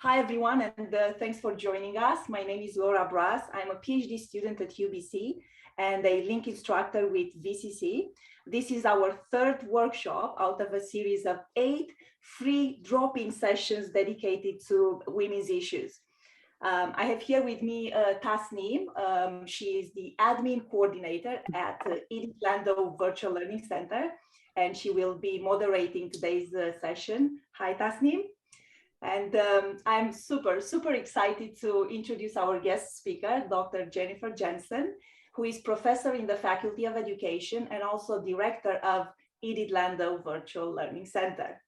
Hi, everyone, and thanks for joining us. My name is Laura Brass. I'm a PhD student at UBC and a link instructor with VCC. This is our third workshop out of a series of 8 free drop-in sessions dedicated to women's issues. I have here with me Tasneem. She is the admin coordinator at Edith Lando Virtual Learning Center, and she will be moderating today's session. Hi, Tasneem. And I'm super excited to introduce our guest speaker, Dr. Jennifer Jensen, who is professor in the Faculty of Education and also director of Edith Lando Virtual Learning Center.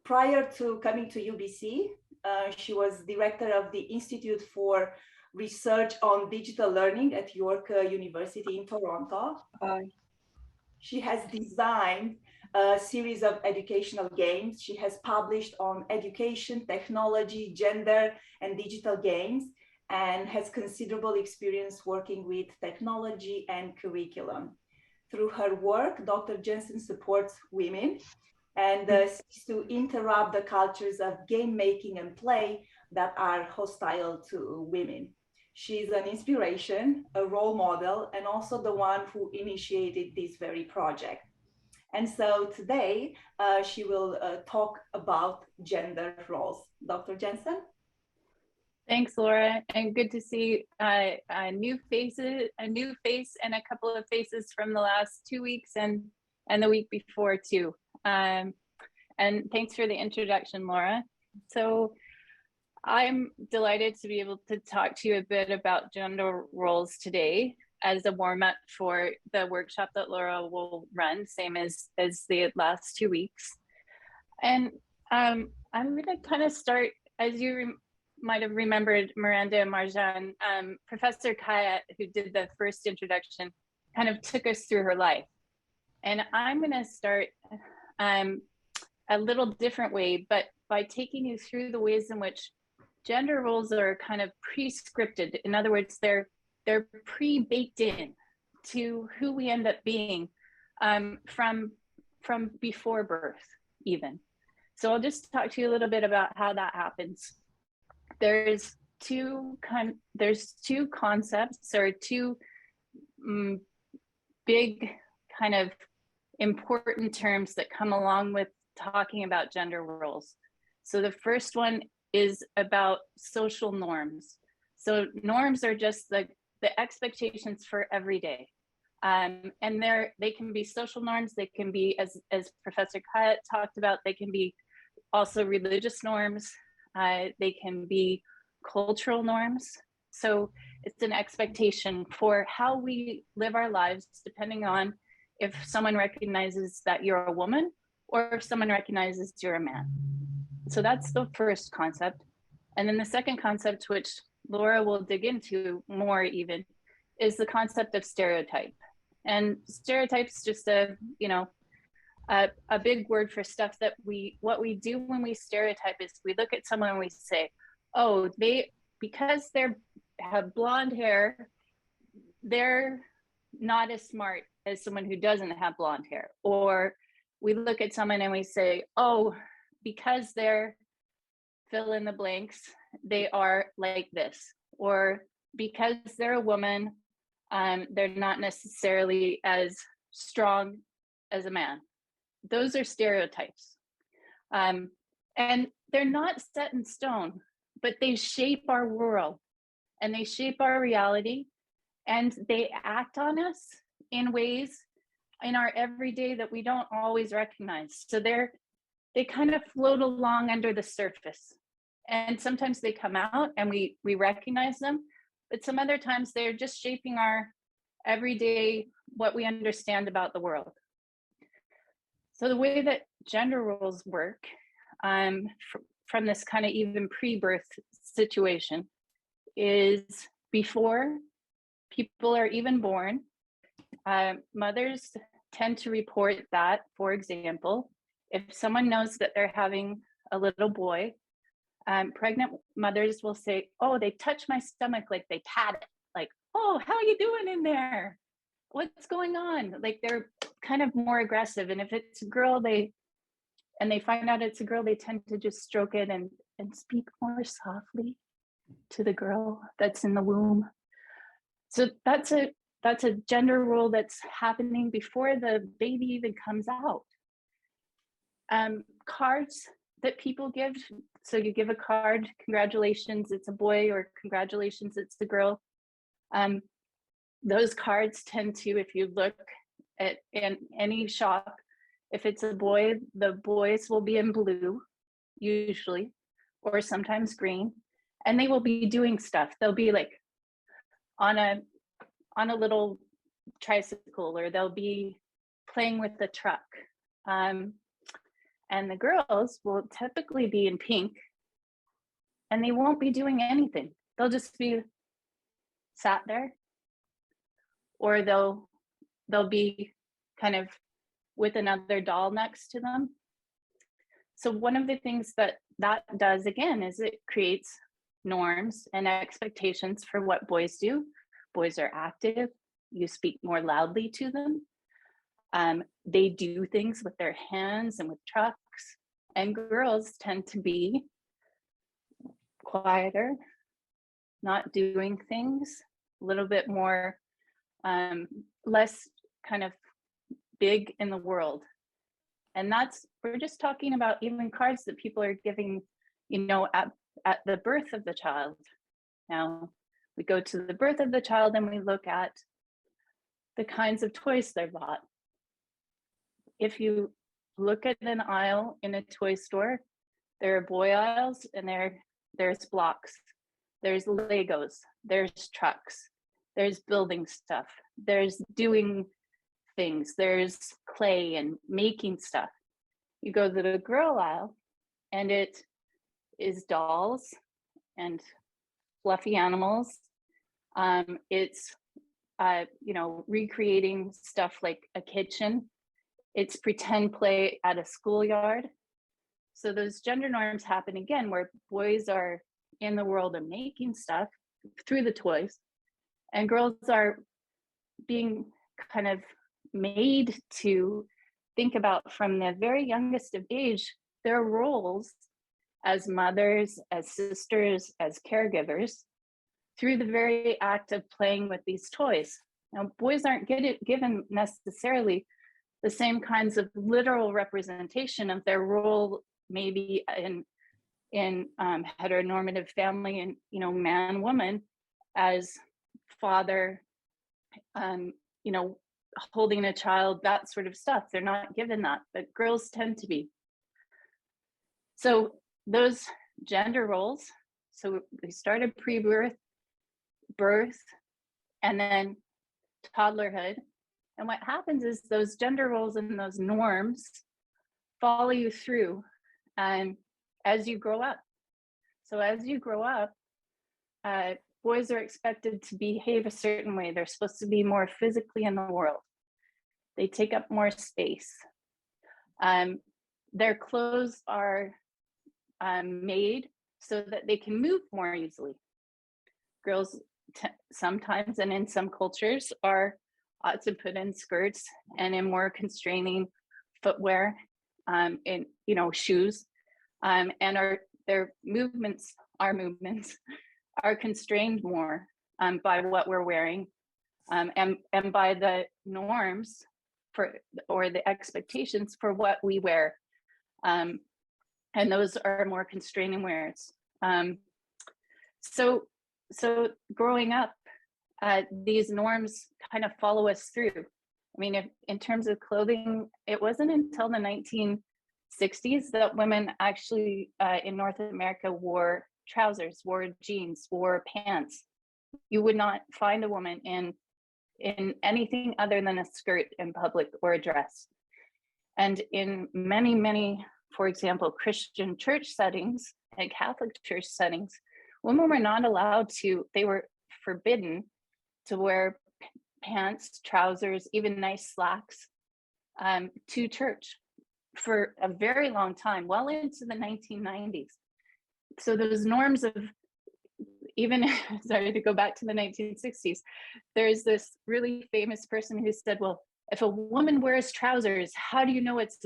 Prior to coming to UBC, she was director of the Institute for Research on Digital Learning at York University in Toronto. She has designed a series of educational games. She has published on education, technology, gender, and digital games, and has considerable experience working with technology and curriculum. Through her work, Dr. Jensen supports women and seeks to interrupt the cultures of game making and play that are hostile to women. She's an inspiration, a role model, and also the one who initiated this very project. And so today, she will talk about gender roles. Dr. Jensen? Thanks, Laura, and good to see a new face and a couple of faces from the last 2 weeks and the week before too. And thanks for the introduction, Laura. So I'm delighted to be able to talk to you a bit about gender roles today as a warm-up for the workshop that Laura will run, same as the last 2 weeks. And I'm gonna kind of start, as you might have remembered, Miranda and Marjan, Professor Kaya, who did the first introduction, kind of took us through her life. And I'm gonna start a little different way, but by taking you through the ways in which gender roles are kind of pre-scripted. In other words, they're pre-baked in to who we end up being from before birth even. So I'll just talk to you a little bit about how that happens. There's two concepts or two big kind of important terms that come along with talking about gender roles. So the first one is about social norms. So norms are just the expectations for every day. And they can be social norms, they can be, as Professor Kaya talked about, they can be also religious norms, they can be cultural norms. So it's an expectation for how we live our lives, depending on if someone recognizes that you're a woman or if someone recognizes you're a man. So that's the first concept. And then the second concept, which Laura will dig into more even, is the concept of stereotype. And stereotype's just a big word for stuff that what we do when we stereotype is we look at someone and we say, oh, because they have blonde hair, they're not as smart as someone who doesn't have blonde hair. Or we look at someone and we say, oh, because they're fill in the blanks, they are like this. Or because they're a woman, they're not necessarily as strong as a man. Those are stereotypes. And they're not set in stone, but they shape our world and they shape our reality and they act on us in ways in our everyday that we don't always recognize. So they kind of float along under the surface. And sometimes they come out and we recognize them, but some other times they're just shaping our everyday, what we understand about the world. So the way that gender roles work from this kind of even pre-birth situation is before people are even born, mothers tend to report that, for example, if someone knows that they're having a little boy, pregnant mothers will say, oh, they touch my stomach, like they pat it, like, oh, how are you doing in there? What's going on? Like they're kind of more aggressive. And if it's a girl, they find out it's a girl, they tend to just stroke it and speak more softly to the girl that's in the womb. So that's a gender role that's happening before the baby even comes out. Cards that people give. So you give a card, congratulations, it's a boy, or congratulations, it's a girl. Those cards tend to, if you look at in any shop, if it's a boy, the boys will be in blue, usually, or sometimes green, and they will be doing stuff. They'll be like on a little tricycle, or they'll be playing with the truck. And the girls will typically be in pink, and they won't be doing anything. They'll just be sat there, or they'll be kind of with another doll next to them. So one of the things that does, again, is it creates norms and expectations for what boys do. Boys are active, you speak more loudly to them. They do things with their hands and with trucks, and girls tend to be quieter, not doing things, a little bit more, less kind of big in the world. And we're just talking about even cards that people are giving, at the birth of the child. Now, we go to the birth of the child and we look at the kinds of toys they're bought. If you look at an aisle in a toy store, there are boy aisles, and there's blocks, there's Legos, there's trucks, there's building stuff, there's doing things, there's clay and making stuff. You go to the girl aisle, and it is dolls and fluffy animals. It's recreating stuff like a kitchen. It's pretend play at a schoolyard. So those gender norms happen again, where boys are in the world of making stuff through the toys, and girls are being kind of made to think about, from the very youngest of age, their roles as mothers, as sisters, as caregivers, through the very act of playing with these toys. Now, boys aren't given necessarily the same kinds of literal representation of their role, maybe in heteronormative family, and man, woman, as father, holding a child, that sort of stuff. They're not given that, but girls tend to be. So those gender roles, so we started pre-birth, birth, and then toddlerhood. And what happens is those gender roles and those norms follow you through as you grow up. So as you grow up, boys are expected to behave a certain way. They're supposed to be more physically in the world. They take up more space. Their clothes are made so that they can move more easily. Girls sometimes, and in some cultures, are ought to put in skirts and in more constraining footwear, in shoes, and their movements are constrained more by what we're wearing, and by the norms or the expectations for what we wear, and those are more constraining wears. So growing up, these norms kind of follow us through. I mean, in terms of clothing, it wasn't until the 1960s that women actually in North America wore trousers, wore jeans, wore pants. You would not find a woman in anything other than a skirt in public or a dress. And in many, for example, Christian church settings and Catholic church settings, women were not allowed to, they were forbidden to wear pants, trousers, even nice slacks to church for a very long time, well into the 1990s. So those norms of, even, sorry to go back to the 1960s, there's this really famous person who said, well, if a woman wears trousers, how do you know it's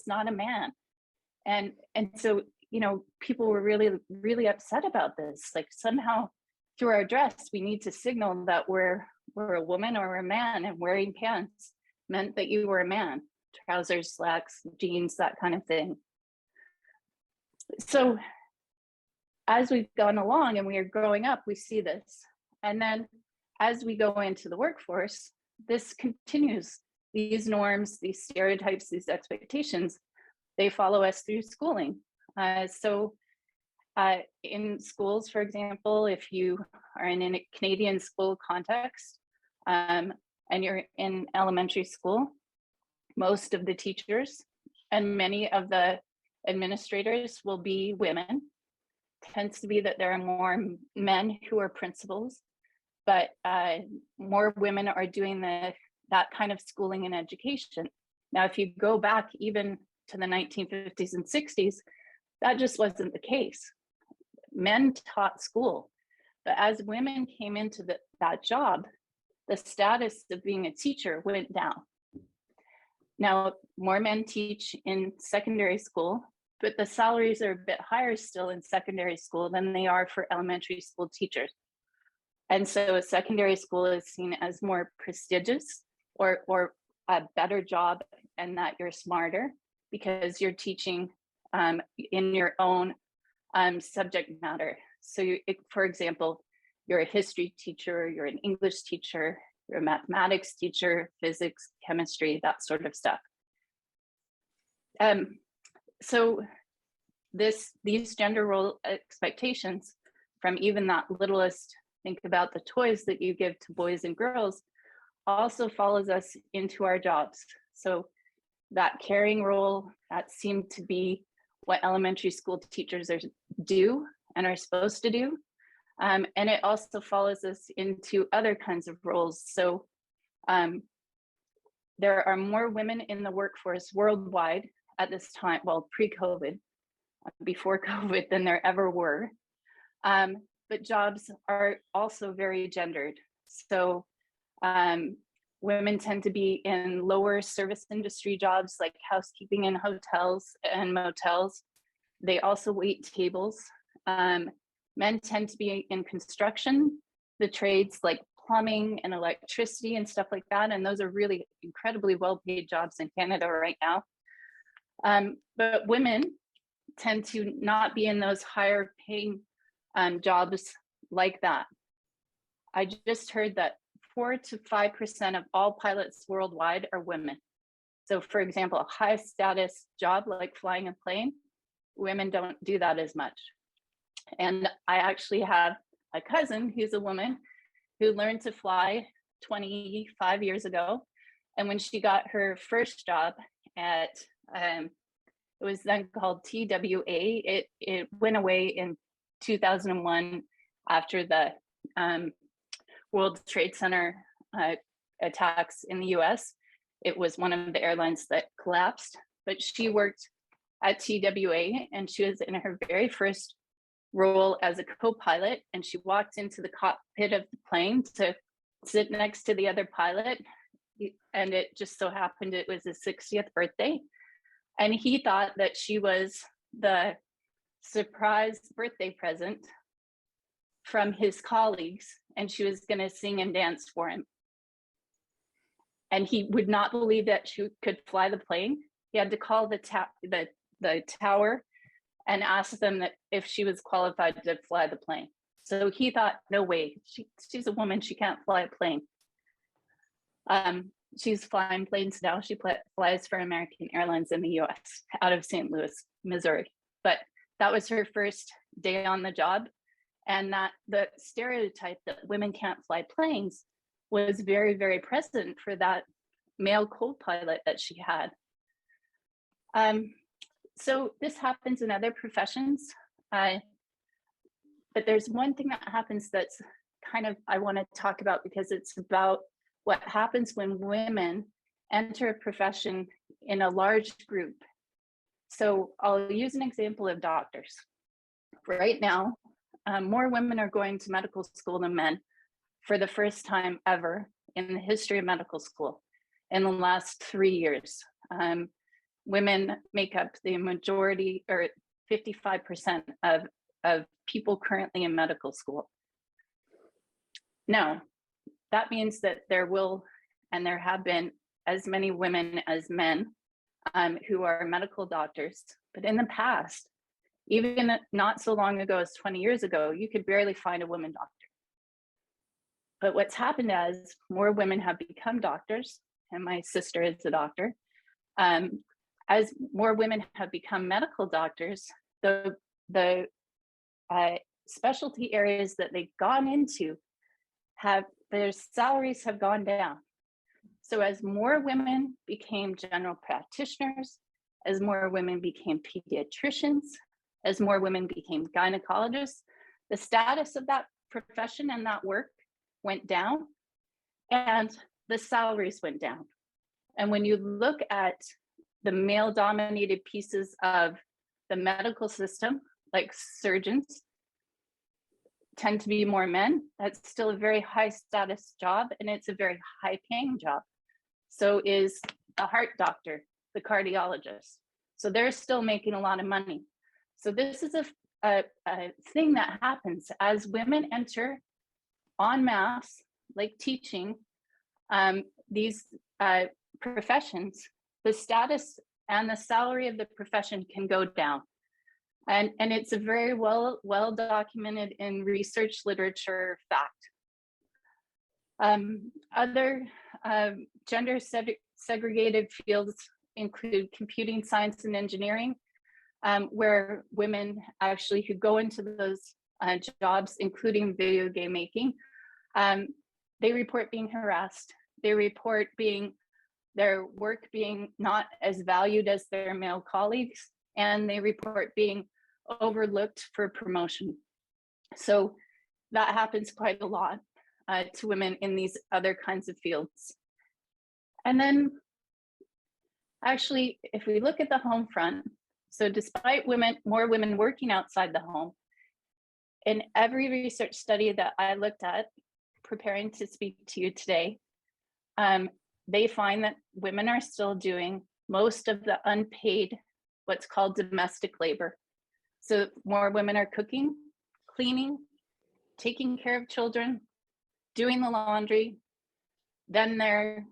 not a man? And so, you know, people were really, really upset about this. Like somehow through our dress, we need to signal that we're a woman or a man, and wearing pants meant that you were a man, trousers, slacks, jeans, that kind of thing. So as we've gone along and we are growing up, we see this. And then as we go into the workforce, this continues. These norms, these stereotypes, these expectations, they follow us through schooling. In schools, for example, if you are in a Canadian school context and you're in elementary school, most of the teachers and many of the administrators will be women. Tends to be that there are more men who are principals, but more women are doing that kind of schooling and education. Now, if you go back even to the 1950s and 60s, that just wasn't the case. Men taught school, but as women came into that job, the status of being a teacher went down. Now, more men teach in secondary school, but the salaries are a bit higher still in secondary school than they are for elementary school teachers. And so a secondary school is seen as more prestigious or a better job, and that you're smarter because you're teaching in your own subject matter. So for example, you're a history teacher, you're an English teacher, you're a mathematics teacher, physics, chemistry, that sort of stuff. So these gender role expectations, from even that littlest, think about the toys that you give to boys and girls, also follows us into our jobs. So that caring role, that seemed to be what elementary school teachers do and are supposed to do. And it also follows us into other kinds of roles. So there are more women in the workforce worldwide at this time, well, pre-COVID, before COVID, than there ever were. But jobs are also very gendered. So women tend to be in lower service industry jobs like housekeeping in hotels and motels. They also wait tables. Men tend to be in construction, the trades like plumbing and electricity and stuff like that. And those are really incredibly well-paid jobs in Canada right now. But women tend to not be in those higher paying jobs like that. I just heard that 4 to 5% of all pilots worldwide are women. So for example, a high status job like flying a plane, women don't do that as much. And I actually have a cousin who's a woman who learned to fly 25 years ago. And when she got her first job at, it was then called TWA, it went away in 2001 after the World Trade Center attacks in the US. It was one of the airlines that collapsed, but she worked at TWA and she was in her very first role as a co-pilot, and she walked into the cockpit of the plane to sit next to the other pilot, and it just so happened it was his 60th birthday, and he thought that she was the surprise birthday present from his colleagues, and she was going to sing and dance for him. And he would not believe that she could fly the plane. He had to call the tower and ask them that if she was qualified to fly the plane. So he thought, no way, she's a woman, she can't fly a plane. She's flying planes now. She flies for American Airlines in the US out of St. Louis, Missouri. But that was her first day on the job. And that the stereotype that women can't fly planes was very, very present for that male co-pilot that she had. So this happens in other professions, but there's one thing that happens that's kind of, I want to talk about because it's about what happens when women enter a profession in a large group. So I'll use an example of doctors. Right now, more women are going to medical school than men for the first time ever in the history of medical school in the last 3 years. Women make up the majority, or 55% of people currently in medical school. Now, that means that there will, and there have been as many women as men who are medical doctors. But in the past, even not so long ago as 20 years ago, you could barely find a woman doctor. But what's happened as more women have become doctors, and my sister is a doctor, as more women have become medical doctors, the specialty areas that they've gone into their salaries have gone down. So as more women became general practitioners, as more women became pediatricians, as more women became gynecologists, the status of that profession and that work went down, and the salaries went down. And when you look at the male-dominated pieces of the medical system, like surgeons, tend to be more men. That's still a very high status job, and it's a very high paying job. So is the heart doctor, the cardiologist. So they're still making a lot of money. So this is a thing that happens as women enter en masse, like teaching these professions. The status and the salary of the profession can go down. And it's a very well documented in research literature fact. Other gender segregated fields include computing science and engineering, where women actually who go into those jobs, including video game making, they report being harassed. They report their work being not as valued as their male colleagues, and they report being overlooked for promotion. So that happens quite a lot to women in these other kinds of fields. And then actually, if we look at the home front, so despite more women working outside the home, in every research study that I looked at, preparing to speak to you today, they find that women are still doing most of the unpaid, what's called domestic labor. So more women are cooking, cleaning, taking care of children, doing the laundry, than their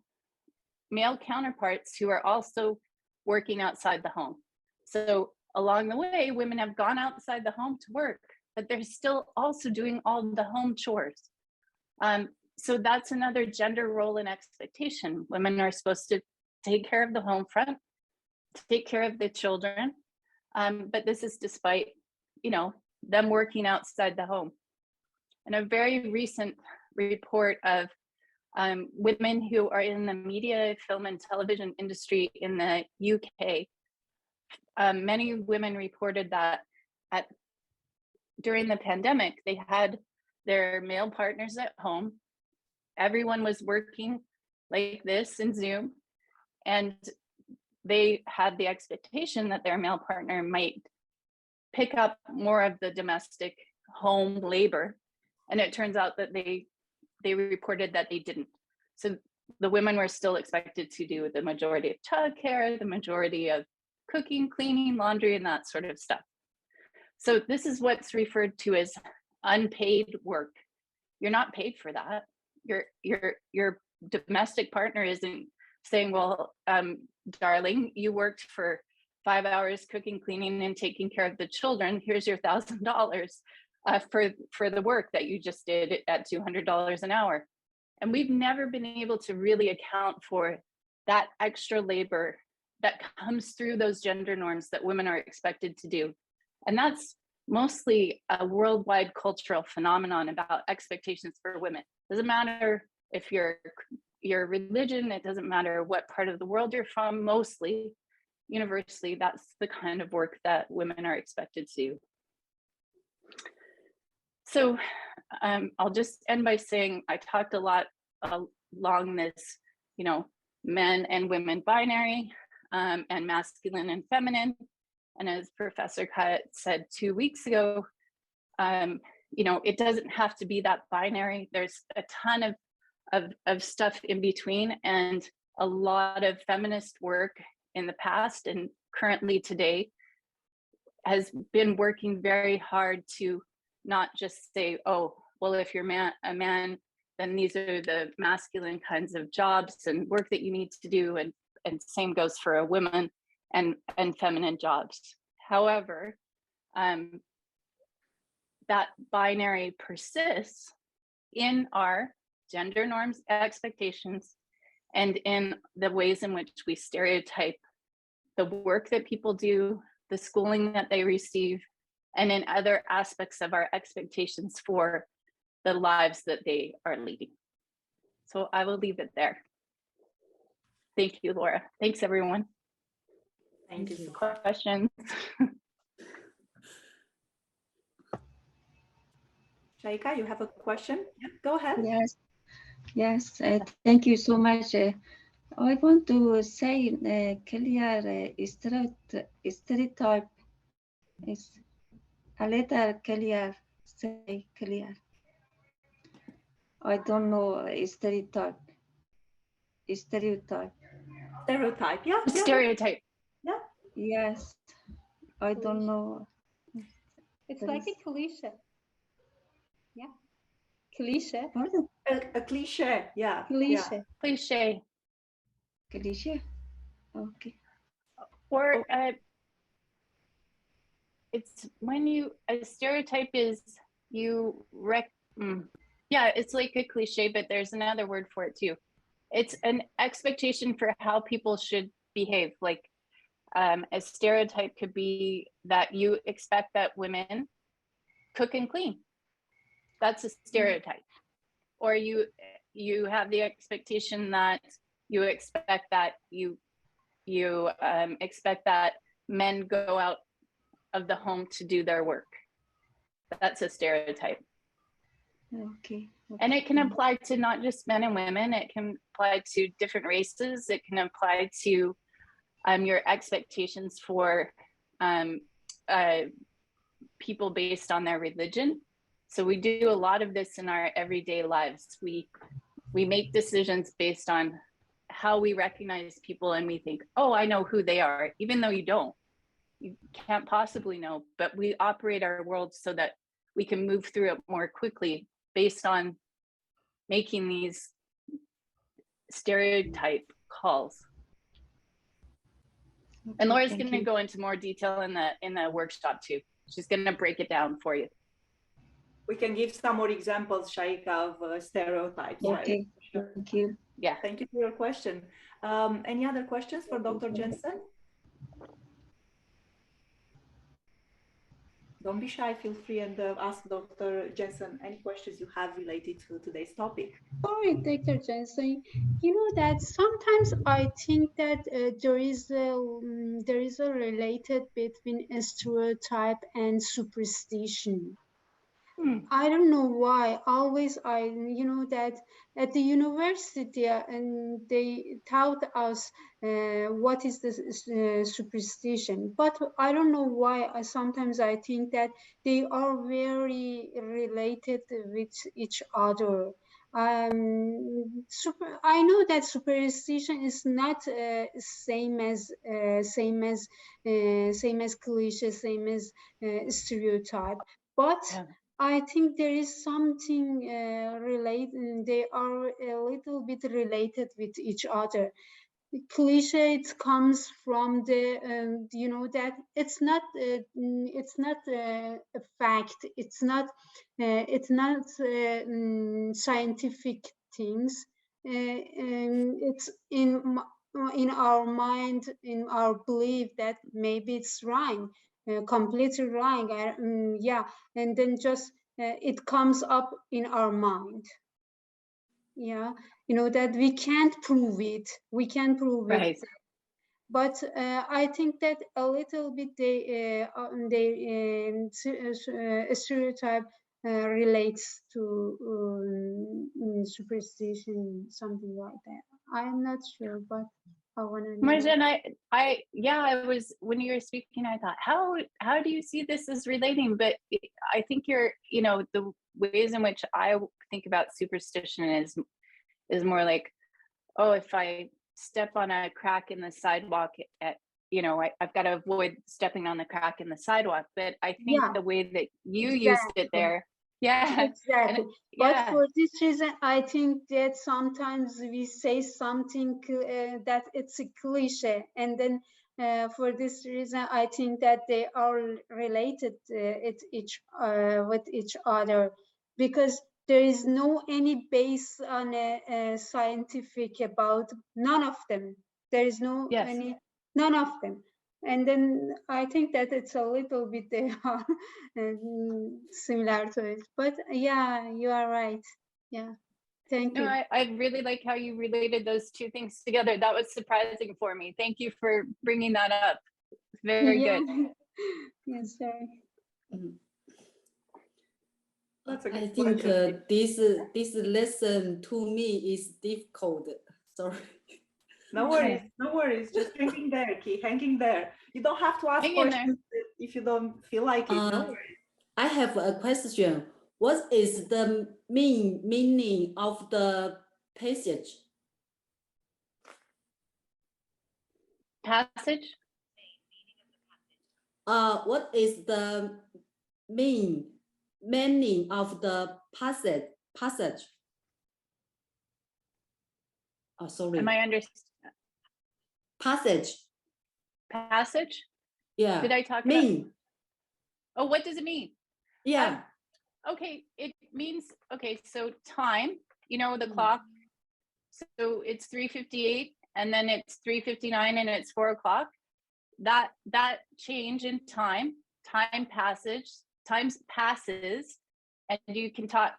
male counterparts who are also working outside the home. So along the way, women have gone outside the home to work, but they're still also doing all the home chores. So that's another gender role and expectation. Women are supposed to take care of the home front, take care of the children, but this is despite, them working outside the home. And a very recent report of women who are in the media, film, and television industry in the UK, many women reported that during the pandemic, they had their male partners at home. Everyone was working like this in Zoom, and they had the expectation that their male partner might pick up more of the domestic home labor. And it turns out that they reported that they didn't. So the women were still expected to do the majority of childcare, the majority of cooking, cleaning, laundry, and that sort of stuff. So this is what's referred to as unpaid work. You're not paid for that. Your domestic partner isn't saying, well, darling, you worked for 5 hours cooking, cleaning, and taking care of the children. Here's your $1,000 for the work that you just did at $200 an hour. And we've never been able to really account for that extra labor that comes through those gender norms that women are expected to do. And that's mostly a worldwide cultural phenomenon about expectations for women. Doesn't matter if your religion, it doesn't matter what part of the world you're from, mostly, universally, that's the kind of work that women are expected to do. So I'll just end by saying I talked a lot along this, men and women binary, and masculine and feminine. And as Professor Kyatt said 2 weeks ago, it doesn't have to be that binary. There's a ton of stuff in between, and a lot of feminist work in the past and currently today has been working very hard to not just say, oh, well, if you're a man, then these are the masculine kinds of jobs and work that you need to do, and same goes for a woman and feminine jobs. However, that binary persists in our gender norms, expectations, and in the ways in which we stereotype the work that people do, the schooling that they receive, and in other aspects of our expectations for the lives that they are leading. So I will leave it there. Thank you, Laura. Thanks, everyone. Thank you. Questions? Shaika, you have a question? Yeah, go ahead. Yes, thank you so much. I want to say clear stereotype is a little clear, say clear. I don't know stereotype. Stereotype, yeah. Stereotype. Yeah. Yes, I don't know. It's like a cliche. Yeah. Cliche. Pardon? A cliche, yeah. Cliche. Yeah. Cliche. Cliche. Okay. Or it's when a stereotype is yeah, it's like a cliche, but there's another word for it too. It's an expectation for how people should behave. Like a stereotype could be that you expect that women cook and clean. That's a stereotype. Or you have the expectation that you expect that expect that men go out of the home to do their work. That's a stereotype. Okay. And it can apply to not just men and women. It can apply to different races. It can apply to your expectations for people based on their religion. So we do a lot of this in our everyday lives. We make decisions based on how we recognize people, and we think, oh, I know who they are, even though you don't. You can't possibly know, but we operate our world so that we can move through it more quickly based on making these stereotype calls. Okay, and Laura's going to go into more detail in the workshop too. She's going to break it down for you. We can give some more examples, Shaika, of stereotypes, okay. right? Sure. Thank you. Yeah. Thank you for your question. Any other questions for Dr. Jensen? Don't be shy, feel free and ask Dr. Jensen any questions you have related to today's topic. Sorry, Dr. Jensen. You know that sometimes I think that there is a related between a stereotype and superstition. I don't know why. Always, that at the university, and they taught us what is the superstition. But I don't know why. Sometimes I think that they are very related with each other. I know that superstition is not same as cliche, same as stereotype, but. Yeah. I think there is something related. They are a little bit related with each other. Cliche, it comes from the that it's not a fact. It's not scientific things. It's in our mind, in our belief that maybe it's wrong. Completely wrong. Yeah, and then just it comes up in our mind. Yeah, that we can't prove it. We can't prove right. it. But I think that a little bit they stereotype relates to superstition, something like that. I'm not sure, but I want to know. Marjan, I was, when you were speaking, I thought, how do you see this as relating? But I think the ways in which I think about superstition is more like, oh, if I step on a crack in the sidewalk at you know, I've got to avoid stepping on the crack in the sidewalk. But I think Yeah, the way that you exactly. used it there, yeah, Exactly. and, But yeah, for this reason, I think that sometimes we say something that it's a cliche, and then for this reason, I think that they are related with each other, because there is no any base on a scientific about none of them. There is no yes. any none of them. And then I think that it's a little bit they are similar to it. But yeah, you are right. Yeah, thank No, you. I really like how you related those two things together. That was surprising for me. Thank you for bringing that up. Very Yeah. good. Yes, sir. That's a I good think question. this lesson to me is difficult. Sorry. No worries, no worries. Just hanging there, Key, hanging there. You don't have to ask Hang in there. questions if you don't feel like it. No worries. I have a question. What is the meaning of the passage? Passage? What is the meaning of the passage? Oh, sorry. Am I understand? Passage. Passage? Yeah. Did I talk mean? about? Oh, what does it mean? Yeah. Okay, it means, okay, so time, you know, the clock. So it's 3:58 and then it's 3:59 and it's 4 o'clock. That change in time passes, and you can talk,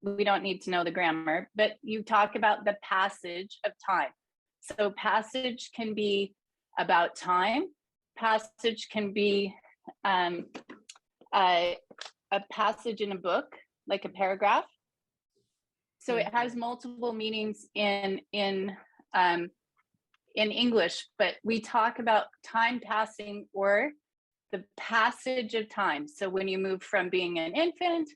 we don't need to know the grammar, but you talk about the passage of time. So passage can be about time. Passage can be a passage in a book, like a paragraph. So it has multiple meanings in English, but we talk about time passing or the passage of time. So when you move from being an infant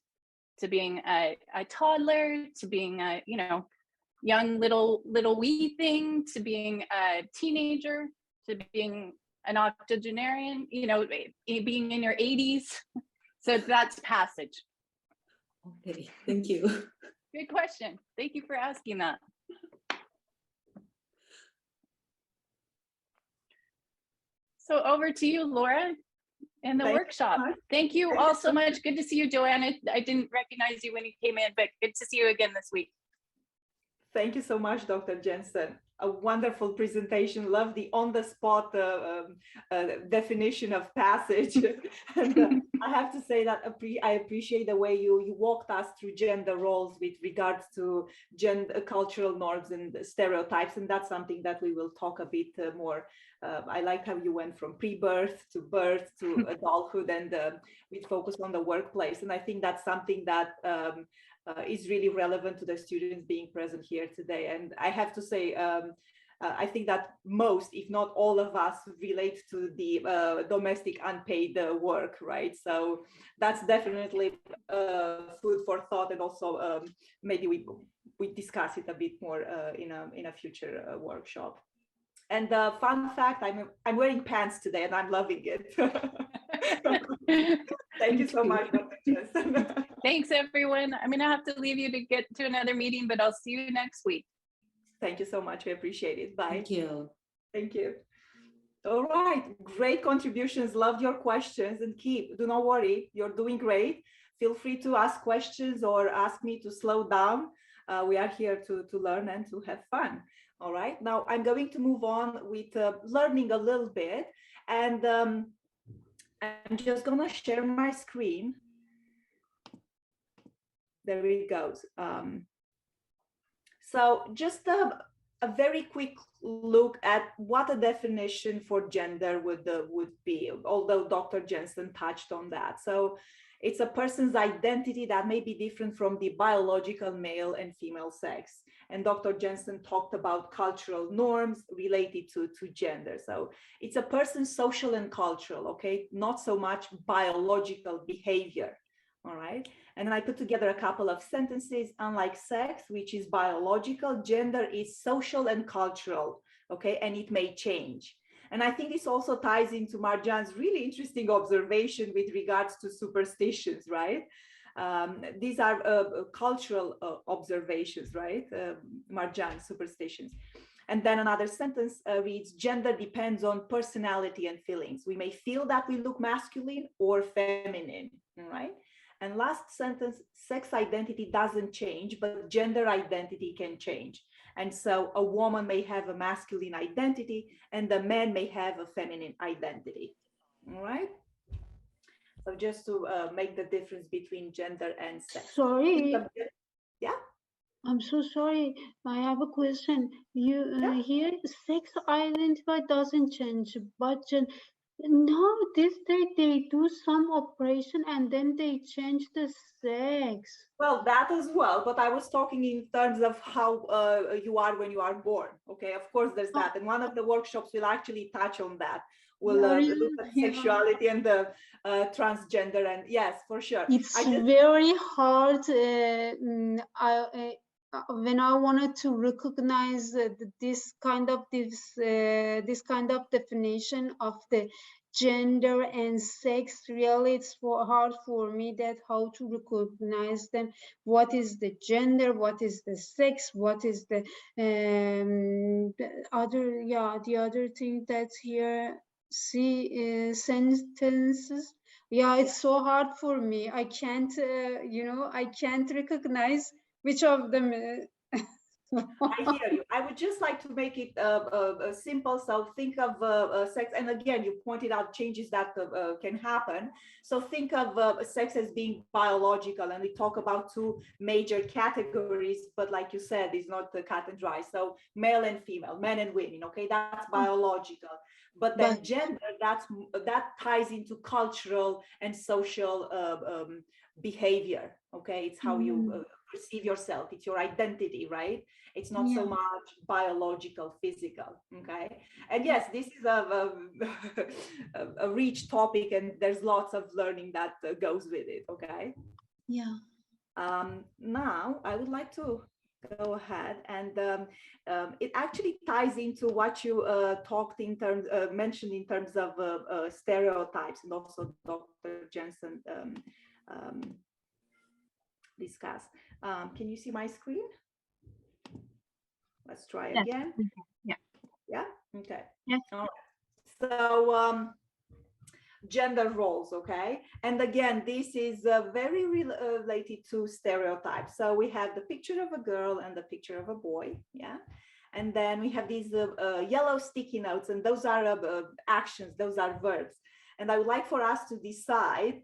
to being a toddler, to being a, you know, young little wee thing, to being a teenager, to being an octogenarian, you know, being in your 80s. So that's passage. Okay, thank you. Good question. Thank you for asking that. So over to you, Laura, and the workshop. Thank you all so much. Good to see you, Joanna. I didn't recognize you when you came in, but good to see you again this week. Thank you so much, Dr. Jensen. A wonderful presentation. Love the on-the-spot definition of passage. And I have to say that I appreciate the way you walked us through gender roles with regards to gender cultural norms and stereotypes. And that's something that we will talk a bit more. I like how you went from pre-birth to adulthood, and with focus on the workplace. And I think that's something that is really relevant to the students being present here today. And I have to say, I think that most, if not all of us, relate to the domestic unpaid work, right? So that's definitely food for thought, and also maybe we discuss it a bit more in a future workshop. And fun fact, I'm wearing pants today, and I'm loving it. Thank you so much, Dr. Jensen. Thanks, everyone. I'm going to have to leave you to get to another meeting, but I'll see you next week. Thank you so much. We appreciate it. Bye. Thank you. Thank you. All right. Great contributions. Loved your questions. And do not worry. You're doing great. Feel free to ask questions or ask me to slow down. We are here to learn and to have fun. All right. Now I'm going to move on with learning a little bit. And I'm just going to share my screen. There it goes. So just a very quick look at what a definition for gender would be, although Dr. Jensen touched on that. So it's a person's identity that may be different from the biological male and female sex. And Dr. Jensen talked about cultural norms related to gender. So it's a person's social and cultural, okay? Not so much biological behavior, all right? And then I put together a couple of sentences. Unlike sex, which is biological, gender is social and cultural, okay? And it may change. And I think this also ties into Marjan's really interesting observation with regards to superstitions, right? These are cultural observations, right? Marjan, superstitions. And then another sentence reads, gender depends on personality and feelings. We may feel that we look masculine or feminine, right? And last sentence, sex identity doesn't change, but gender identity can change. And so a woman may have a masculine identity and a man may have a feminine identity, all right? So just to make the difference between gender and sex. Sorry. Yeah. I'm so sorry. I have a question. You here, sex identity doesn't change, but now this day they do some operation and then they change the sex. Well, that as well, but I was talking in terms of how you are when you are born. Okay, of course, there's that, and one of the workshops will actually touch on that. We'll look at sexuality and the transgender, and yes, for sure. It's very hard. When I wanted to recognize this kind of definition of the gender and sex, really it's hard for me that how to recognize them. What is the gender, what is the sex, what is the other thing that's here. See sentences. Yeah, it's so hard for me. I can't I can't recognize which of them. I hear you. I would just like to make it simple. So think of sex, and again, you pointed out changes that can happen. So think of sex as being biological, and we talk about two major categories, but like you said, it's not the cut and dry. So male and female, men and women, okay, that's biological. But then gender, that ties into cultural and social behavior, okay? It's how you perceive yourself, it's your identity, right? It's not so much biological, physical, okay? And yes, this is a rich topic, and there's lots of learning that goes with it, okay? Yeah. Now, I would like to go ahead, and it actually ties into what you talked in terms, mentioned in terms of stereotypes, and also Dr. Jensen discussed. Can you see my screen? Let's try again. Yeah. Yeah. Okay. Yes. All right. So gender roles, okay, and again, this is very related to stereotypes. So we have the picture of a girl and the picture of a boy, yeah, and then we have these yellow sticky notes, and those are actions, those are verbs, and I would like for us to decide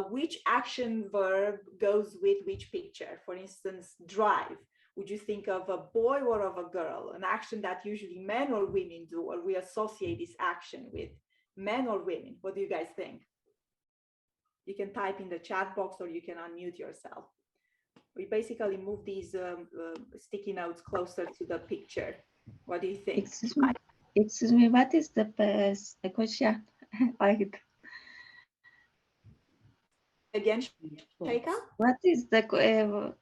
which action verb goes with which picture. For instance, drive. Would you think of a boy or of a girl? An action that usually men or women do, or we associate this action with men or women? What do you guys think? You can type in the chat box, or you can unmute yourself. We basically move these sticky notes closer to the picture. What do you think? Excuse me, what is the question? Again, Sheikha? What is the question?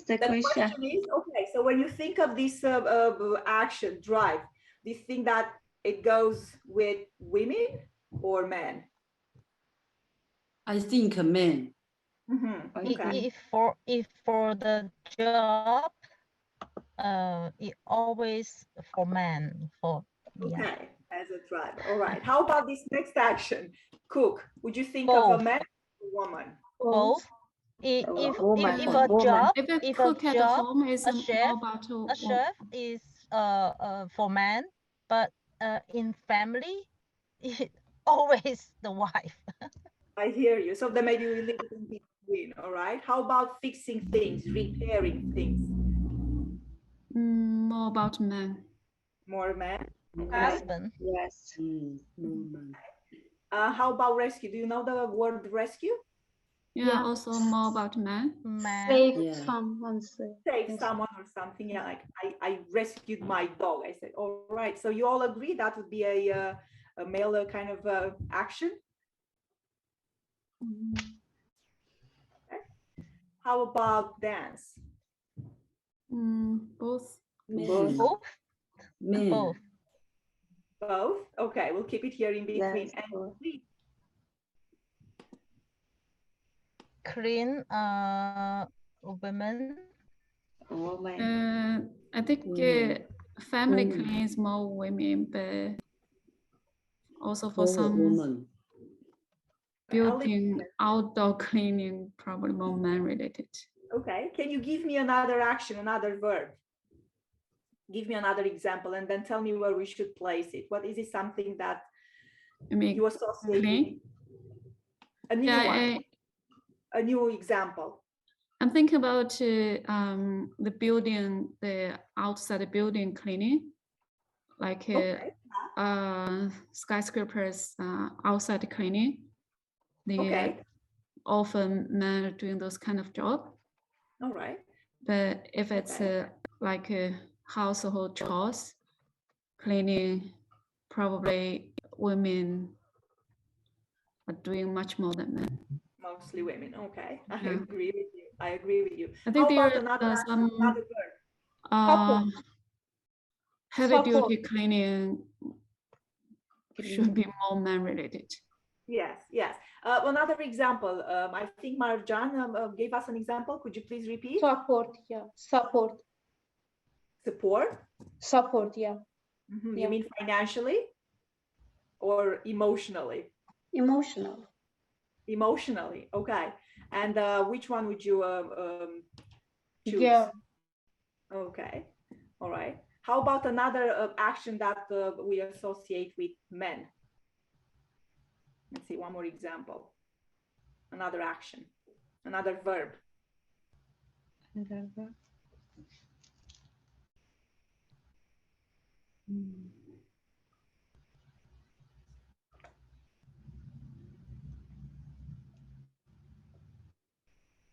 The question is, okay, so when you think of this action, drive, do you think that it goes with women or men? I think men. Okay. If for the job, it always for men. Okay, as a drive. All right. How about this next action? Cook. Would you think Both. of a man or a woman? Both. If a job, If a cook at home is a chef, about a chef is for man, but in family, it always the wife. I hear you. So then maybe we live in between. All right. How about fixing things, repairing things? more about men. More men. Okay. Husband. Yes. How about rescue? Do you know the word rescue? Yeah, also more about men. Save someone. Save someone or something. Yeah, like I rescued my dog. I said, all right. So you all agree that would be a male kind of action? Okay. How about dance? Both. Men. Both. Men. Both. Both? Okay, we'll keep it here in between. Yes, And both. please. Clean women. Woman. I think family cleaning is more women, but also for some woman. building outdoor cleaning, probably more man related. Okay, can you give me another action, another verb? Give me another example and then tell me where we should place it. What is it, something that you associate with? A new one, a new example. I'm thinking about the building, the outside the building cleaning, like skyscrapers outside cleaning. They often men are doing those kind of job. All right. But if it's like a household chores, cleaning, probably women are doing much more than men. Mostly women. Okay, I agree with you. I agree with you. I think How there about are some verb? heavy duty cleaning should be more man related. Yes, yes. Another example, I think Marjan gave us an example. Could you please repeat? Support, yeah. Support. Support? Support, yeah. Mm-hmm. You mean financially or emotionally? Emotional. Emotionally, okay. And which one would you choose? Yeah. Okay, all right. How about another action that we associate with men? Let's see, one more example. Another action, another verb. Another verb.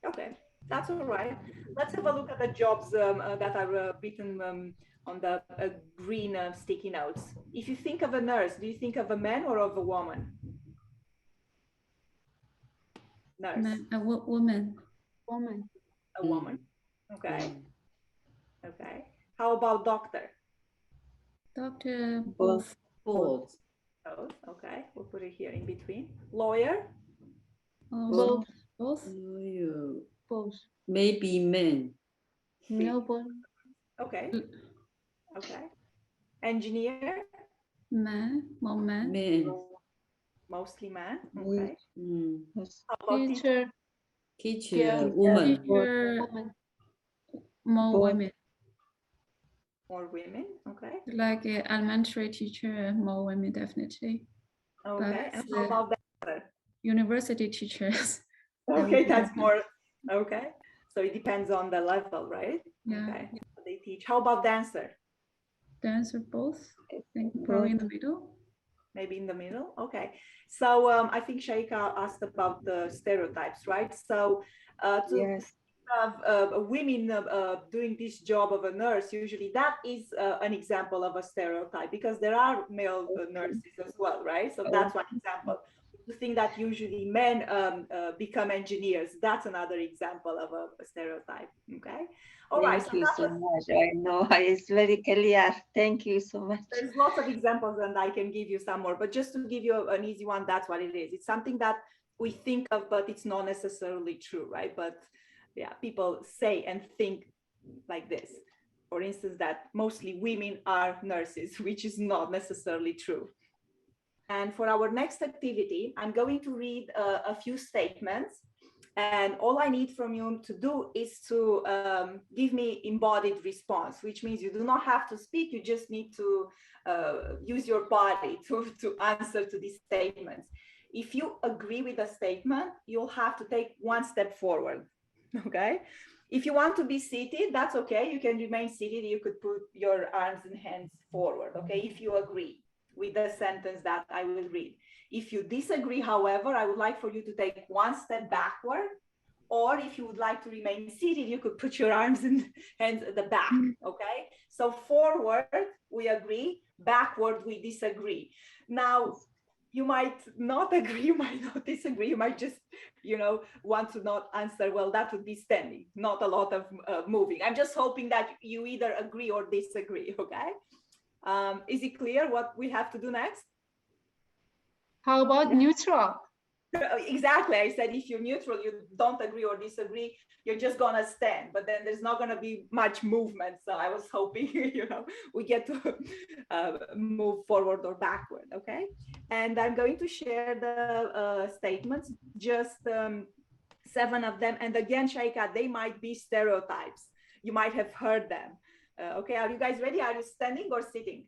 Okay, that's all right. Let's have a look at the jobs that are written on the green sticky notes. If you think of a nurse, do you think of a man or of a woman? Nurse. A woman. Woman. A woman. Okay. Okay. How about doctor? Doctor, both. Both. Both. Okay. We'll put it here in between. Lawyer? Both. Both. Both. Maybe men. No, both. Okay. Okay. Engineer? Man. More man. Men. Mostly man. Okay. How about teacher? Teacher, Yeah. woman. Teacher, more women. More women. Okay. Like elementary teacher, more women definitely. Okay. But And how about that? University teachers. Okay, that's more. Okay. So it depends on the level, right? Yeah. Okay. So they teach. How about dancer? Dancer, both. I think probably in the middle. Maybe in the middle. Okay. So I think Shaika asked about the stereotypes, right? So to have women doing this job of a nurse, usually that is an example of a stereotype because there are male nurses as well, right? So that's one example. To think that usually men become engineers, that's another example of a stereotype. Okay. All right. Thank you so much. I know it's very clear. Thank you so much. There's lots of examples and I can give you some more, but just to give you an easy one, that's what it is. It's something that we think of, but it's not necessarily true, right? But yeah, people say and think like this. For instance, that mostly women are nurses, which is not necessarily true. And for our next activity, I'm going to read a few statements. And all I need from you to do is to give me embodied response, which means you do not have to speak. You just need to use your body to answer to these statements. If you agree with a statement, you'll have to take one step forward. Okay. If you want to be seated, that's okay. You can remain seated. You could put your arms and hands forward. Okay. If you agree with the sentence that I will read. If you disagree, however, I would like for you to take one step backward, or if you would like to remain seated, you could put your arms and hands at the back, okay? So forward, we agree, backward, we disagree. Now, you might not agree, you might not disagree, you might just, want to not answer, well, that would be standing, not a lot of moving. I'm just hoping that you either agree or disagree, okay? Is it clear what we have to do next? How about neutral? Exactly. I said if you're neutral, you don't agree or disagree, you're just gonna stand, but then there's not gonna be much movement. So I was hoping, we get to move forward or backward, okay? And I'm going to share the statements, just 7 of them. And again, Shaika, they might be stereotypes. You might have heard them. Okay, are you guys ready? Are you standing or sitting?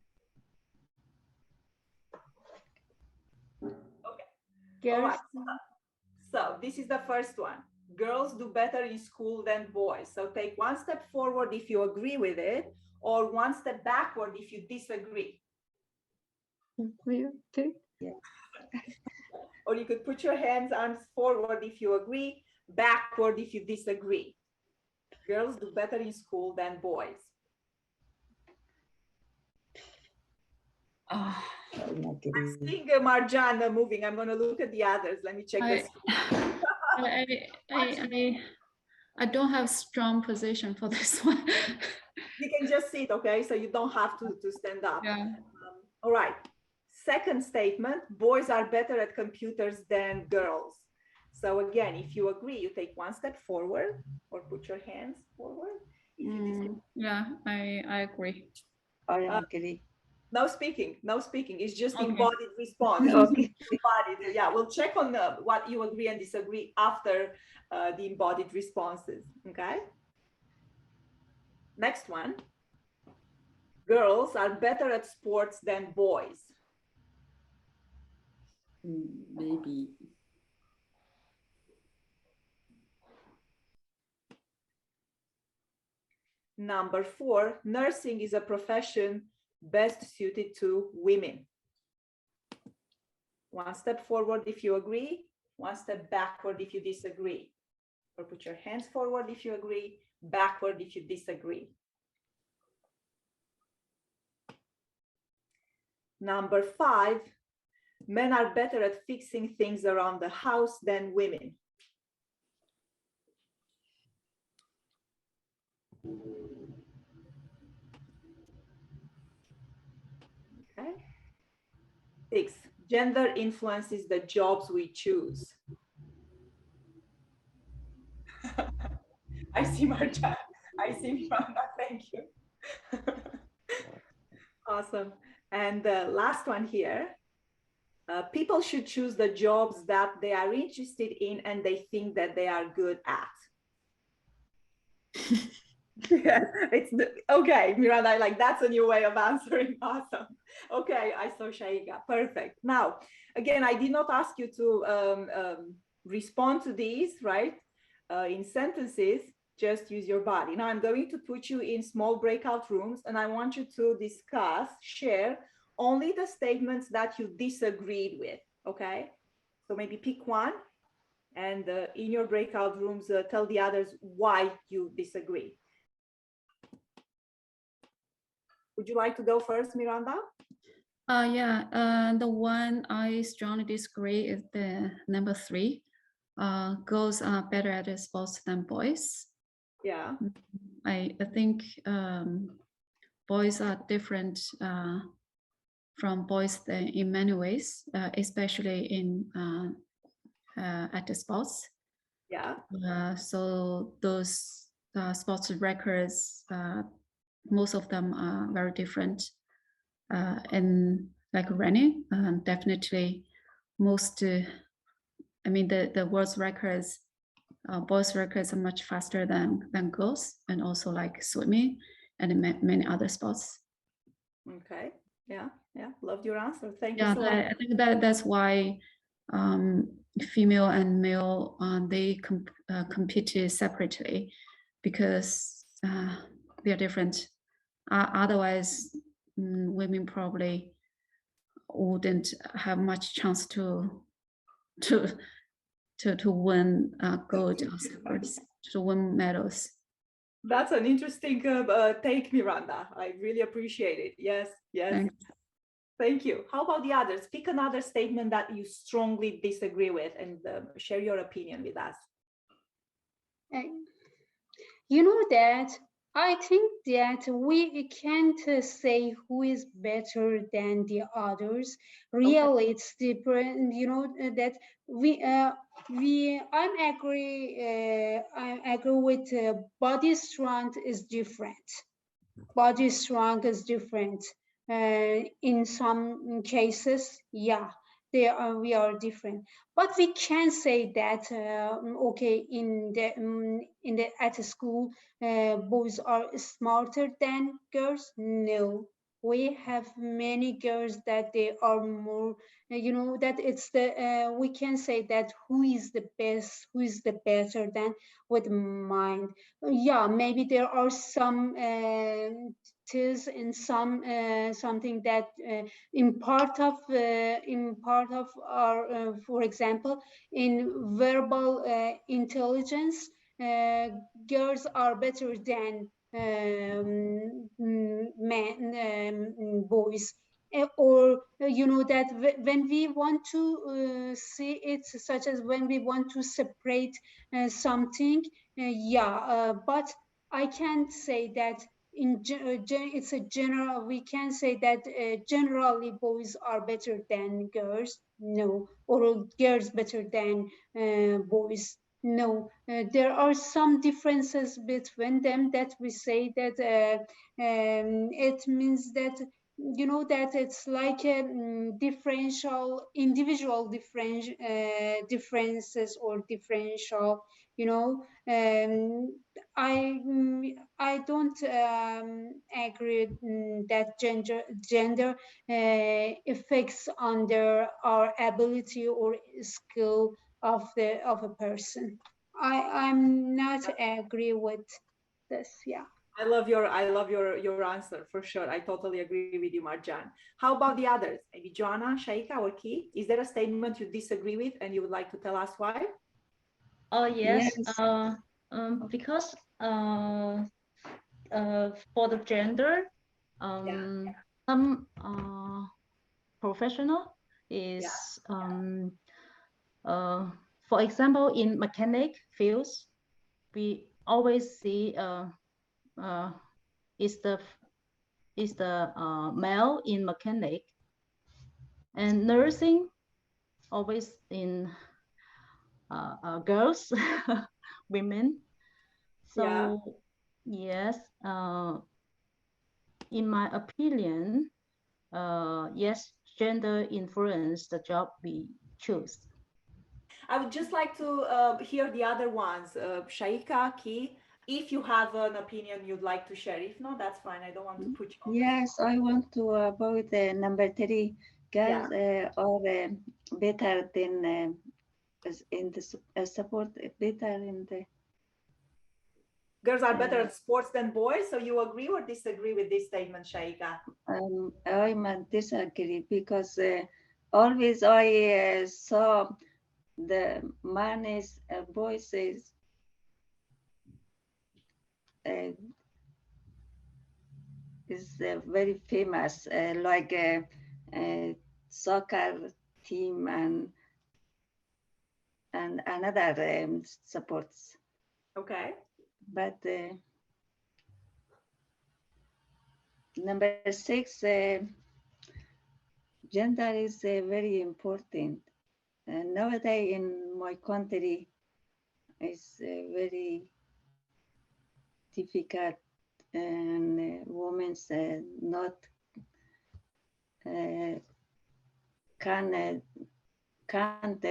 Okay. All right. So this is the first one. Girls do better in school than boys. So take one step forward if you agree with it, or one step backward if you disagree. Okay. Yeah. Or you could put your arms forward if you agree, backward if you disagree. Girls do better in school than boys. I'm seeing Marjan moving. I'm going to look at the others. Let me check this. I don't have strong position for this one. You can just sit, okay? So you don't have to stand up. Yeah. All right. Second statement, boys are better at computers than girls. So again, if you agree, you take one step forward or put your hands forward. Yeah, I agree. I agree. No speaking. It's just Okay. embodied response. Okay. Embodied. Yeah, we'll check on what you agree and disagree after the embodied responses, okay? Next one. Girls are better at sports than boys. Maybe. Number 4, nursing is a profession best suited to women. One step forward if you agree, one step backward if you disagree. Or put your hands forward if you agree, backward if you disagree. Number 5, men are better at fixing things around the house than women. Okay. 6, gender influences the jobs we choose. I see Marta. I see Miranda. Thank you. Awesome. And the last one here. People should choose the jobs that they are interested in and they think that they are good at. Yeah, okay, Miranda, like that's a new way of answering. Awesome. Okay, I saw Shaika. Perfect. Now, again, I did not ask you to respond to these, right? In sentences, just use your body. Now I'm going to put you in small breakout rooms and I want you to discuss, share only the statements that you disagreed with, okay? So maybe pick one and in your breakout rooms, tell the others why you disagree. Would you like to go first, Miranda? Yeah, the one I strongly disagree is the number 3. Girls are better at sports than boys. Yeah. I think boys are different from boys in many ways, especially in at the sports. Yeah. So those sports records, most of them are very different. And like running, definitely most, I mean, the world's records, boys records are much faster than girls, and also like swimming and many other sports. Okay. Yeah. Loved your answer. Thank you so much. I think that's why female and male, they compete separately because they are different. Otherwise, women probably wouldn't have much chance to win gold afterwards, to win medals. That's an interesting take, Miranda. I really appreciate it. Yes. Thanks. Thank you. How about the others? Pick another statement that you strongly disagree with and share your opinion with us. You know that I think that we can't say who is better than the others. Really, it's different. You know that I agree with body strength is different. Body strength is different. In some cases, yeah, we are different. But we can say that okay, in the at school, boys are smarter than girls. No, we have many girls that they are more. You know that it's the we can say that who is the best, who is the better than with mind. Yeah, maybe there are some tis in some something that in part of our for example in verbal intelligence, uh, girls are better than boys. Or you know that when we want to see it, such as when we want to separate something, but I can't say that it's a general. We can say that generally boys are better than girls. No, or girls better than boys. No, there are some differences between them that we say that it means that you know that it's like a differential, individual differences or differential, you know. I don't agree that gender affects under our ability or skill of a person. I'm not agree with this. Yeah. I love your answer for sure. I totally agree with you, Marjan. How about the others? Maybe Joanna, Shaika, or Ki? Is there a statement you disagree with and you would like to tell us why? Oh, Yes, yes. because for the gender, Yeah. some professional Yeah. is, for example, in mechanic fields, we always see is the male in mechanic, and nursing always in girls, women. Yeah. So yes, in my opinion, yes, gender influence the job we choose. I would just like to hear the other ones. Shaika, Ki, if you have an opinion you'd like to share. If not, that's fine. I don't want to put you on the spot. Yes, I want to about number three. Yeah. Girls are better than in the support, better in the. Girls are better at sports than boys. So you agree or disagree with this statement, Shaika? I might disagree because always I saw the man is boys uh, is very famous, like a soccer team and another sports. Okay. But number six, gender is very important. Nowadays in my country, it's very difficult, and women not uh, can can't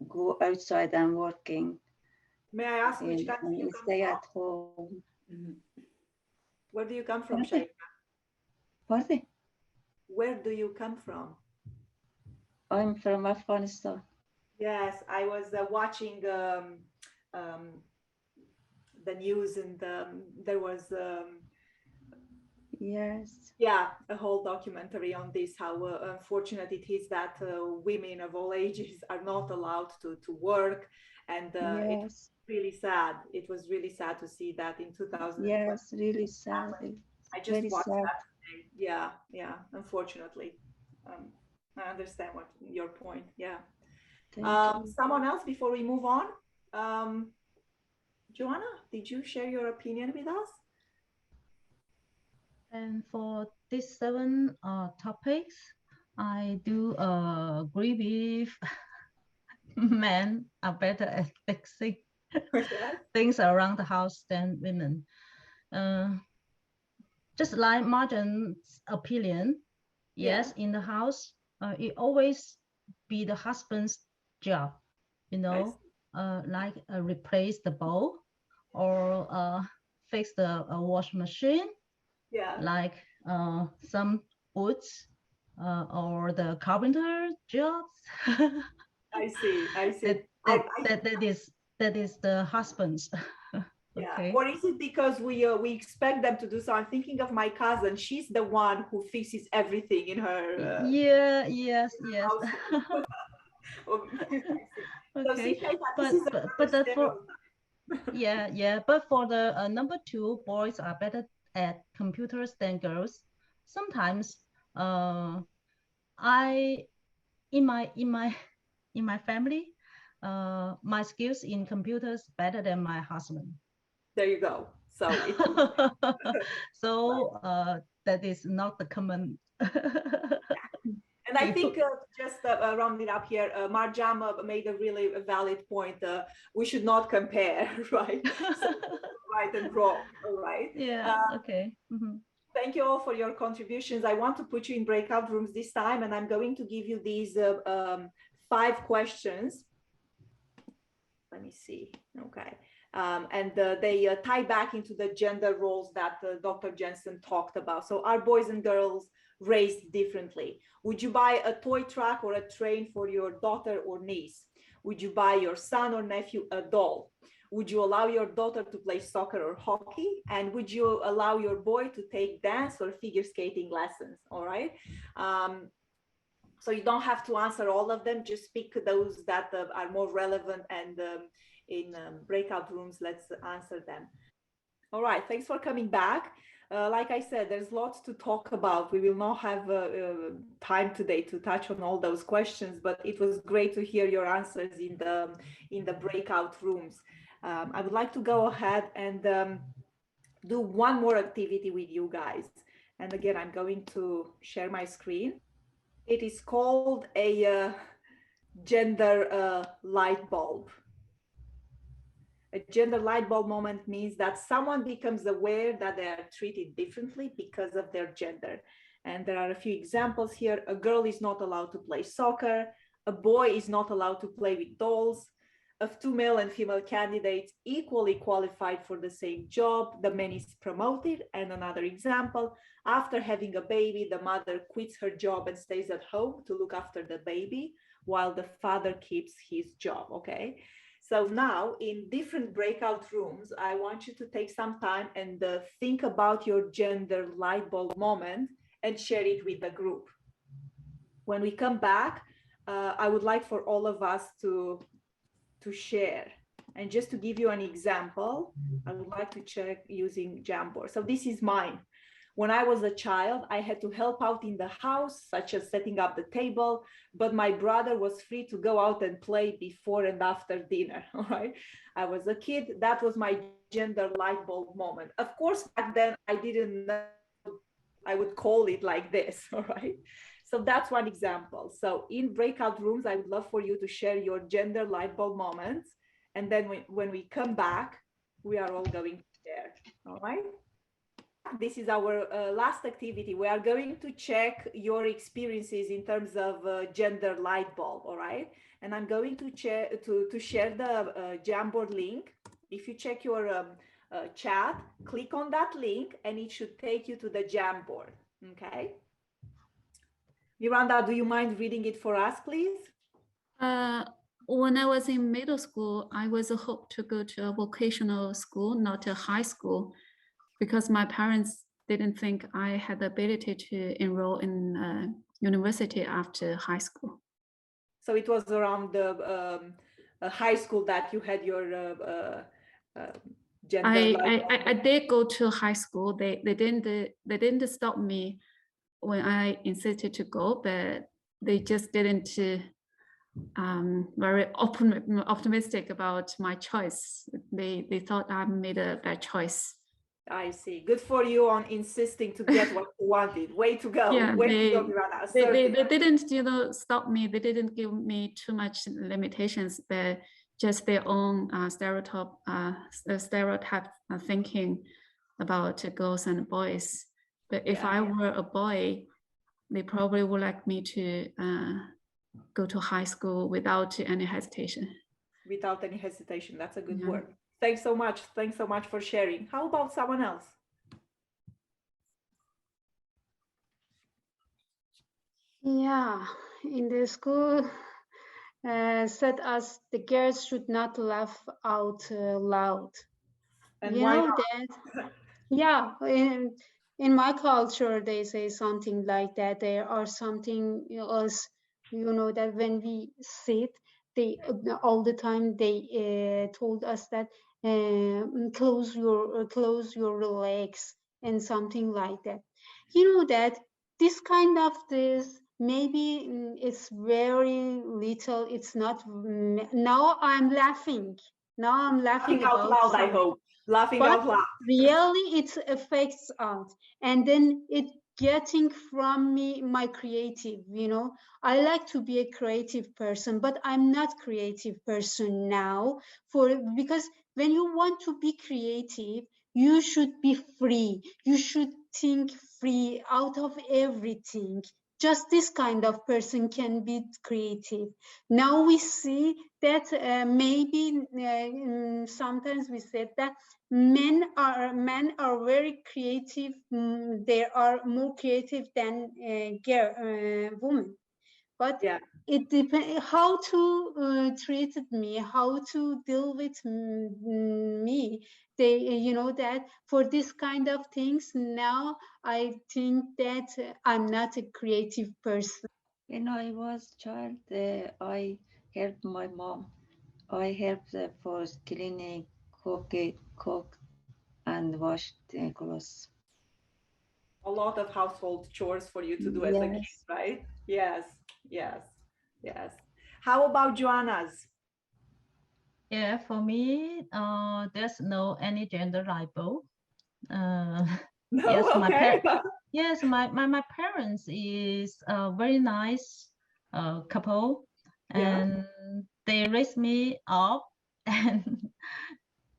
go outside and working May I ask which country you and come stay from? at home. Where do you come from, Pardon? Shaika? Pardon? Where do you come from? I'm from Afghanistan. Yes, I was watching um, the news and there was Yes, yeah, a whole documentary on this, how unfortunate it is that women of all ages are not allowed to work. And it was yes, really sad. It was really sad to see that in 2020. yes, really sad. I just Very watched sad. that today. Yeah, yeah, unfortunately. Um, I understand what your point. Yeah. Thank you. Someone else before we move on? Joanna, did you share your opinion with us? And for these 7 topics, I do agree with men are better at fixing things around the house than women. Just like Martin's opinion, yes, in the house, it always be the husband's job, you know, like replace the bowl or fix the wash machine, like some woods or the carpenter jobs. I see. That is the husband's. Yeah. Okay. Or is it because we expect them to do so? I'm thinking of my cousin. She's the one who fixes everything in her. Yes. Okay. But for but for the number 2, boys are better at computers than girls. Sometimes in my family, my skills in computers better than my husband. There you go. So that is not the common. And I think just rounding up here, Marjam made a really valid point. We should not compare, right? So, right and wrong, right? Yeah. Okay. Thank you all for your contributions. I want to put you in breakout rooms this time, and I'm going to give you these 5 questions. Let me see. Okay. And they tie back into the gender roles that Dr. Jensen talked about. So are boys and girls raised differently? Would you buy a toy truck or a train for your daughter or niece? Would you buy your son or nephew a doll? Would you allow your daughter to play soccer or hockey? And would you allow your boy to take dance or figure skating lessons? All right. So you don't have to answer all of them. Just pick those that are more relevant, and in breakout rooms, let's answer them. All right. Thanks for coming back. Like I said, there's lots to talk about. We will not have time today to touch on all those questions, but it was great to hear your answers in the breakout rooms. I would like to go ahead and do one more activity with you guys. And again, I'm going to share my screen. It is called a gender light bulb. A gender light bulb moment means that someone becomes aware that they are treated differently because of their gender. And there are a few examples here. A girl is not allowed to play soccer. A boy is not allowed to play with dolls. Of 2 male and female candidates equally qualified for the same job, the man is promoted. And another example, after having a baby, the mother quits her job and stays at home to look after the baby, while the father keeps his job, okay? So now in different breakout rooms, I want you to take some time and think about your gender light bulb moment and share it with the group. When we come back, I would like for all of us to share. And just to give you an example, I would like to check using Jamboard. So this is mine. When I was a child, I had to help out in the house, such as setting up the table, but my brother was free to go out and play before and after dinner, all right? I was a kid, that was my gender light bulb moment. Of course, back then I didn't know I would call it like this, all right? So that's one example. So in breakout rooms, I would love for you to share your gender light bulb moments. And then when we come back, we are all going to share, all right? This is our last activity. We are going to check your experiences in terms of gender light bulb, all right? And I'm going to share the Jamboard link. If you check your chat, click on that link and it should take you to the Jamboard, okay? Miranda, do you mind reading it for us, please? When I was in middle school, I was hoped to go to a vocational school, not a high school, because my parents didn't think I had the ability to enroll in university after high school. So it was around the high school that you had your gender. I did go to high school. They didn't stop me when I insisted to go, but they just didn't very optimistic about my choice. They thought I made a bad choice. I see. Good for you on insisting to get what you wanted. Way to go. Yeah, Way to go, Miranda. they didn't, stop me. They didn't give me too much limitations. They just their own stereotype thinking about girls and boys. But if I were a boy, they probably would like me to go to high school without any hesitation. Without any hesitation. That's a good word. Thanks so much. Thanks so much for sharing. How about someone else? Yeah, in the school said us the girls should not laugh out loud. And you why know not? that? Yeah, in my culture they say something like that. There are something else, that when we sit, they all the time they told us that close your legs and something like that. That this kind of this maybe it's very little. It's not now. I'm laughing. Now I'm laughing out about loud. I something. hope laughing But out loud. really it affects out, and then it getting from me my creative. I like to be a creative person, but I'm not creative person now, because when you want to be creative, you should be free. You should think free out of everything. Just this kind of person can be creative. Now we see that maybe sometimes we said that men are very creative. They are more creative than women. But it depends how to treat me, how to deal with me. They, that for this kind of things, now I think that I'm not a creative person. When I was child, I helped my mom. I helped for cleaning, cook, and wash the clothes. A lot of household chores for you to do as a kid, right? Yes. How about Joanna's? Yeah, for me, there's no any gender label. No, yes, okay. Yes, my parents is a very nice couple, and they raised me up, and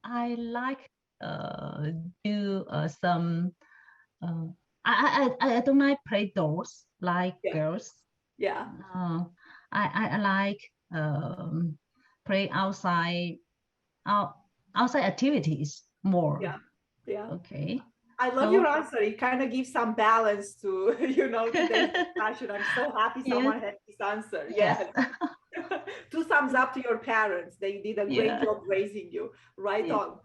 I like do some. I don't like play dolls like girls. Yeah. I like play outside activities more. Yeah. Okay. I love your answer. It kind of gives some balance to, today's discussion. I'm so happy someone had this answer. Yes. 2 thumbs up to your parents. They did a great job raising you. Right on.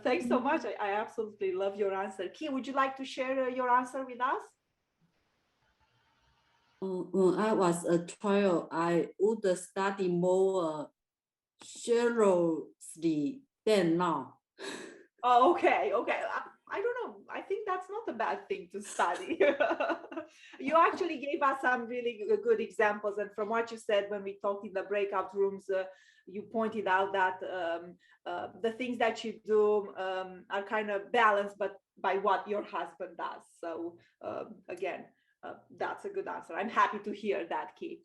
Thanks so much. I absolutely love your answer. Ki, would you like to share your answer with us? When I was a child, I would study more seriously than now. Oh, okay. I don't know. I think that's not a bad thing to study. You actually gave us some really good examples. And from what you said when we talked in the breakout rooms, you pointed out that the things that you do are kind of balanced, but by what your husband does. So again, that's a good answer. I'm happy to hear that, Ki.